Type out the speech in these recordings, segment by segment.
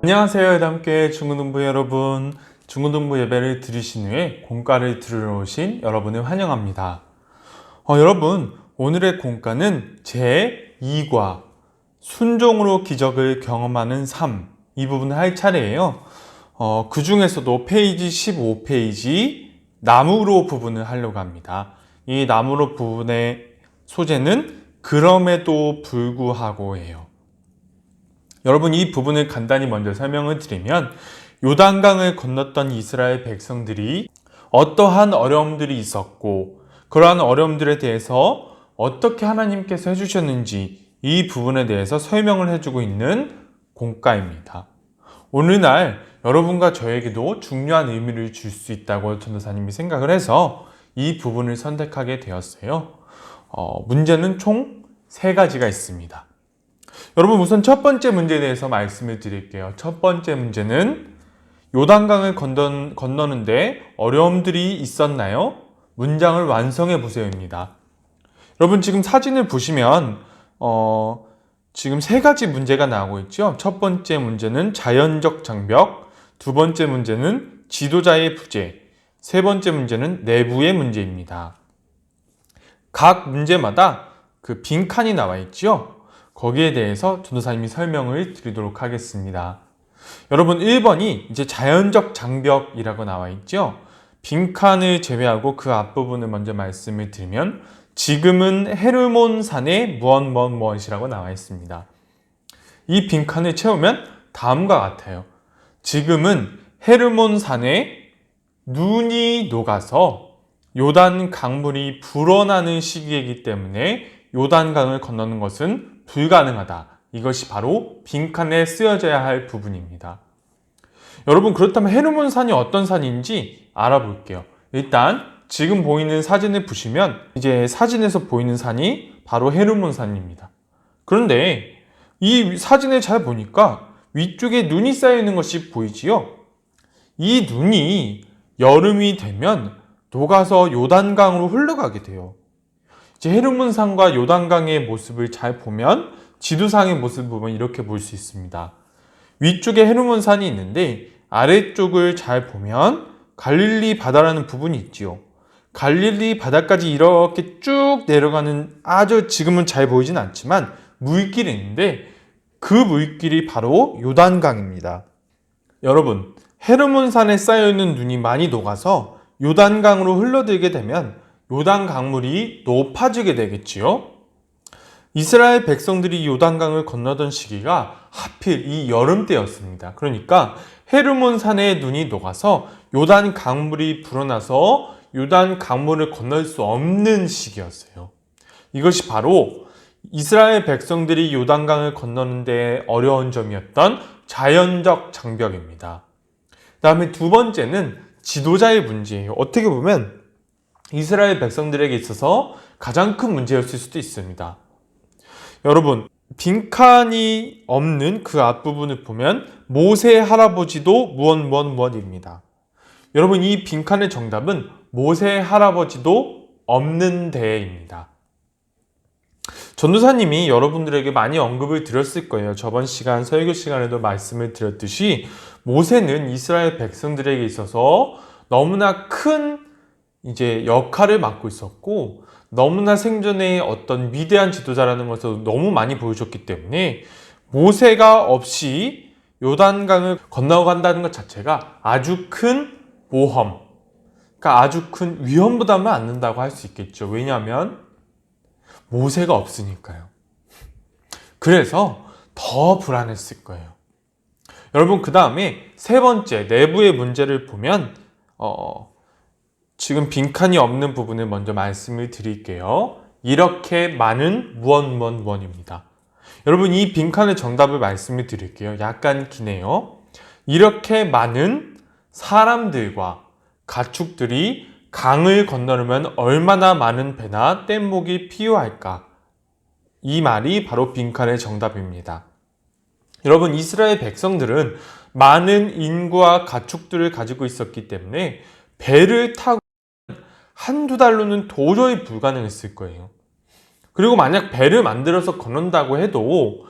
안녕하세요. 예담교회 중고등부 여러분. 중고등부 예배를 들으신 후에 공과를 들으러 오신 여러분을 환영합니다. 여러분, 오늘의 공과는 제2과 순종으로 기적을 경험하는 삶, 이 부분을 할 차례예요. 그 중에서도 페이지 15페이지 나무로 부분을 하려고 합니다. 이 나무로 부분의 소재는 그럼에도 불구하고예요. 여러분, 이 부분을 간단히 먼저 설명을 드리면 요단강을 건넜던 이스라엘 백성들이 어떠한 어려움들이 있었고 그러한 어려움들에 대해서 어떻게 하나님께서 해주셨는지 이 부분에 대해서 설명을 해주고 있는 공과입니다. 오늘날 여러분과 저에게도 중요한 의미를 줄 수 있다고 전도사님이 생각을 해서 이 부분을 선택하게 되었어요. 문제는 총 3가지가 있습니다. 여러분, 우선 첫 번째 문제에 대해서 말씀을 드릴게요. 첫 번째 문제는 요단강을 건너는데 어려움들이 있었나요? 문장을 완성해 보세요입니다. 여러분, 지금 사진을 보시면 지금 3가지 문제가 나오고 있죠. 첫 번째 문제는 자연적 장벽, 두 번째 문제는 지도자의 부재, 세 번째 문제는 내부의 문제입니다. 각 문제마다 그 빈칸이 나와 있죠. 거기에 대해서 전도사님이 설명을 드리도록 하겠습니다. 여러분, 1번이 이제 자연적 장벽이라고 나와 있죠. 빈칸을 제외하고 그 앞부분을 먼저 말씀을 드리면 지금은 헤르몬 산의 무엇이라고 나와 있습니다. 이 빈칸을 채우면 다음과 같아요. 지금은 헤르몬 산에 눈이 녹아서 요단 강물이 불어나는 시기이기 때문에 요단강을 건너는 것은 불가능하다. 이것이 바로 빈칸에 쓰여져야 할 부분입니다. 여러분, 그렇다면 헤르몬 산이 어떤 산인지 알아볼게요. 일단 지금 보이는 사진을 보시면 이제 사진에서 보이는 산이 바로 헤르몬 산입니다. 그런데 이 사진을 잘 보니까 위쪽에 눈이 쌓여 있는 것이 보이지요? 이 눈이 여름이 되면 녹아서 요단강으로 흘러가게 돼요. 이제 헤르몬 산과 요단강의 모습을 잘 보면 지도상의 모습을 보면 이렇게 볼 수 있습니다. 위쪽에 헤르몬 산이 있는데 아래쪽을 잘 보면 갈릴리 바다라는 부분이 있지요. 갈릴리 바다까지 이렇게 쭉 내려가는 아주 지금은 잘 보이진 않지만 물길이 있는데 그 물길이 바로 요단강입니다. 여러분, 헤르몬 산에 쌓여있는 눈이 많이 녹아서 요단강으로 흘러들게 되면 요단 강물이 높아지게 되겠지요. 이스라엘 백성들이 요단강을 건너던 시기가 하필 이 여름 때였습니다. 그러니까 헤르몬 산에 눈이 녹아서 요단 강물이 불어나서 요단 강물을 건널 수 없는 시기였어요. 이것이 바로 이스라엘 백성들이 요단강을 건너는데 어려운 점이었던 자연적 장벽입니다. 그 다음에 두 번째는 지도자의 문제예요. 어떻게 보면 이스라엘 백성들에게 있어서 가장 큰 문제였을 수도 있습니다. 여러분, 빈칸이 없는 그 앞부분을 보면 모세 할아버지도 무엇입니다. 여러분, 이 빈칸의 정답은 모세 할아버지도 없는 데입니다. 전도사님이 여러분들에게 많이 언급을 드렸을 거예요. 저번 시간 설교 시간에도 말씀을 드렸듯이 모세는 이스라엘 백성들에게 있어서 너무나 큰 이제 역할을 맡고 있었고 너무나 생전에 어떤 위대한 지도자라는 것을 너무 많이 보여줬기 때문에 모세가 없이 요단강을 건너간다는 것 자체가 아주 큰 모험, 그러니까 아주 큰 위험부담을 안는다고 할 수 있겠죠. 왜냐하면 모세가 없으니까요. 그래서 더 불안했을 거예요. 여러분, 그 다음에 세 번째 내부의 문제를 보면 지금 빈칸이 없는 부분을 먼저 말씀을 드릴게요. 이렇게 많은 무엇입니다. 여러분, 이 빈칸의 정답을 말씀을 드릴게요. 약간 기네요. 이렇게 많은 사람들과 가축들이 강을 건너려면 얼마나 많은 배나 뗏목이 필요할까? 이 말이 바로 빈칸의 정답입니다. 여러분, 이스라엘 백성들은 많은 인구와 가축들을 가지고 있었기 때문에 배를 타고 한두 달로는 도저히 불가능했을 거예요. 그리고 만약 배를 만들어서 건넌다고 해도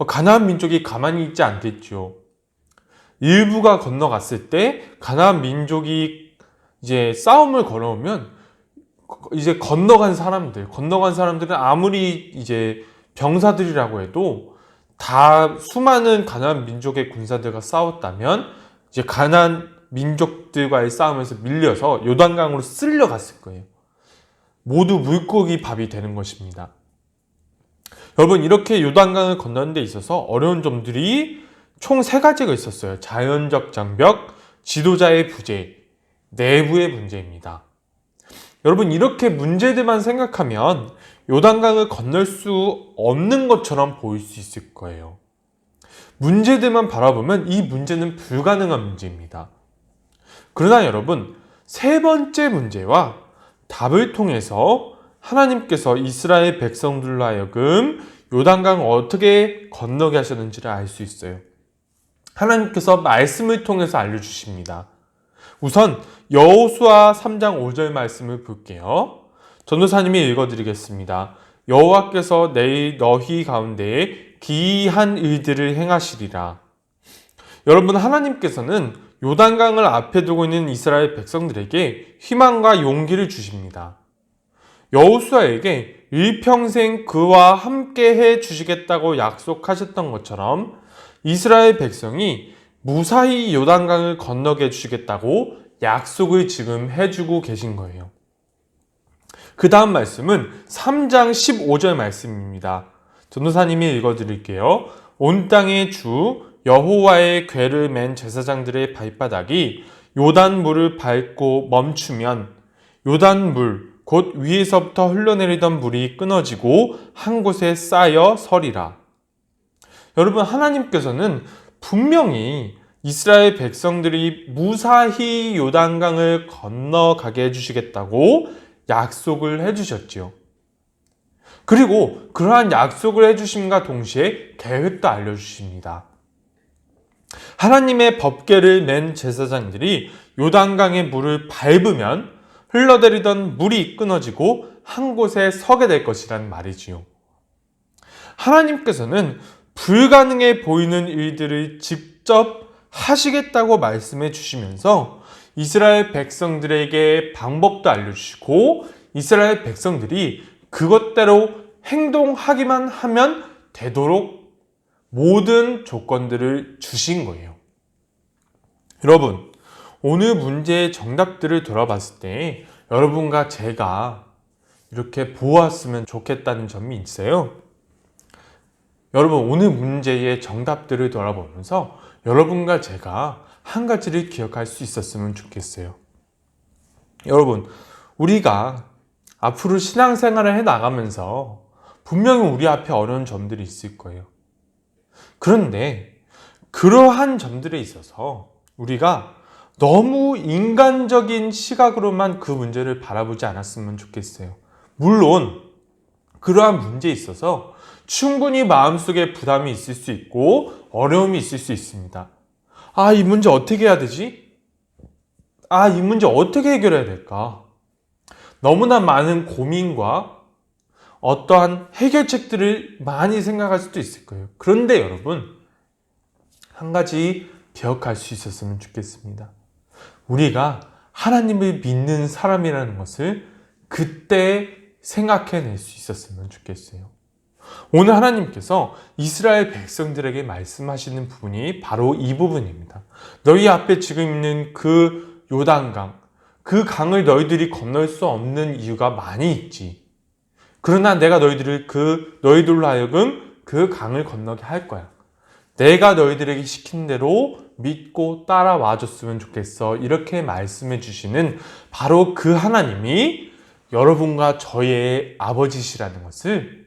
가나안 민족이 가만히 있지 않겠죠. 일부가 건너갔을 때 가나안 민족이 이제 싸움을 걸어오면 이제 건너간 사람들은 아무리 이제 병사들이라고 해도 다 수많은 가나안 민족의 군사들과 싸웠다면 이제 가나안 민족들과의 싸움에서 밀려서 요단강으로 쓸려갔을 거예요. 모두 물고기 밥이 되는 것입니다. 여러분, 이렇게 요단강을 건너는 데 있어서 어려운 점들이 총 3가지가 있었어요. 자연적 장벽, 지도자의 부재, 내부의 문제입니다. 여러분, 이렇게 문제들만 생각하면 요단강을 건널 수 없는 것처럼 보일 수 있을 거예요. 문제들만 바라보면 이 문제는 불가능한 문제입니다. 그러나 여러분, 3번째 문제와 답을 통해서 하나님께서 이스라엘 백성들로 하여금 요단강을 어떻게 건너게 하셨는지를 알 수 있어요. 하나님께서 말씀을 통해서 알려주십니다. 우선 여호수아 3장 5절 말씀을 볼게요. 전도사님이 읽어드리겠습니다. 여호와께서 내일 너희 가운데에 기이한 일들을 행하시리라. 여러분, 하나님께서는 요단강을 앞에 두고 있는 이스라엘 백성들에게 희망과 용기를 주십니다. 여호수아에게 일평생 그와 함께 해 주시겠다고 약속하셨던 것처럼 이스라엘 백성이 무사히 요단강을 건너게 해주시겠다고 약속을 지금 해주고 계신 거예요. 그 다음 말씀은 3장 15절 말씀입니다. 전도사님이 읽어드릴게요. 온 땅의 주 여호와의 궤를 맨 제사장들의 발바닥이 요단물을 밟고 멈추면 요단물 곧 위에서부터 흘러내리던 물이 끊어지고 한 곳에 쌓여 서리라. 여러분, 하나님께서는 분명히 이스라엘 백성들이 무사히 요단강을 건너가게 해주시겠다고 약속을 해주셨지요. 그리고 그러한 약속을 해주심과 동시에 계획도 알려주십니다. 하나님의 법궤를 맨 제사장들이 요단강의 물을 밟으면 흘러내리던 물이 끊어지고 한 곳에 서게 될 것이란 말이지요. 하나님께서는 불가능해 보이는 일들을 직접 하시겠다고 말씀해 주시면서 이스라엘 백성들에게 방법도 알려주시고 이스라엘 백성들이 그것대로 행동하기만 하면 되도록 모든 조건들을 주신 거예요. 여러분, 오늘 문제의 정답들을 돌아봤을 때 여러분과 제가 이렇게 보았으면 좋겠다는 점이 있어요. 여러분, 오늘 문제의 정답들을 돌아보면서 여러분과 제가 한 가지를 기억할 수 있었으면 좋겠어요. 여러분, 우리가 앞으로 신앙생활을 해나가면서 분명히 우리 앞에 어려운 점들이 있을 거예요. 그런데 그러한 점들에 있어서 우리가 너무 인간적인 시각으로만 그 문제를 바라보지 않았으면 좋겠어요. 물론 그러한 문제에 있어서 충분히 마음속에 부담이 있을 수 있고 어려움이 있을 수 있습니다. 아, 이 문제 어떻게 해야 되지? 아, 이 문제 어떻게 해결해야 될까? 너무나 많은 고민과 어떠한 해결책들을 많이 생각할 수도 있을 거예요. 그런데 여러분, 한 가지 기억할 수 있었으면 좋겠습니다. 우리가 하나님을 믿는 사람이라는 것을 그때 생각해낼 수 있었으면 좋겠어요. 오늘 하나님께서 이스라엘 백성들에게 말씀하시는 부분이 바로 이 부분입니다. 너희 앞에 지금 있는 그 요단강, 그 강을 너희들이 건널 수 없는 이유가 많이 있지. 그러나 내가 너희들로 하여금 그 강을 건너게 할 거야. 내가 너희들에게 시킨 대로 믿고 따라와 줬으면 좋겠어. 이렇게 말씀해 주시는 바로 그 하나님이 여러분과 저의 아버지시라는 것을,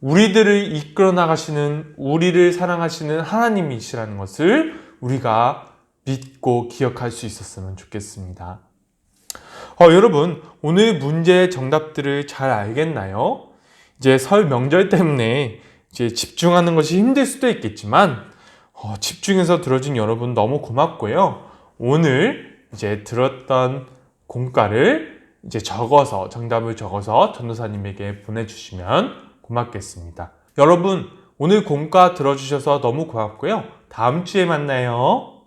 우리들을 이끌어 나가시는, 우리를 사랑하시는 하나님이시라는 것을 우리가 믿고 기억할 수 있었으면 좋겠습니다. 여러분, 오늘 문제의 정답들을 잘 알겠나요? 이제 설 명절 때문에 이제 집중하는 것이 힘들 수도 있겠지만 집중해서 들어준 여러분 너무 고맙고요. 오늘 이제 들었던 공과를 이제 정답을 적어서 전도사님에게 보내주시면 고맙겠습니다. 여러분, 오늘 공과 들어주셔서 너무 고맙고요. 다음 주에 만나요.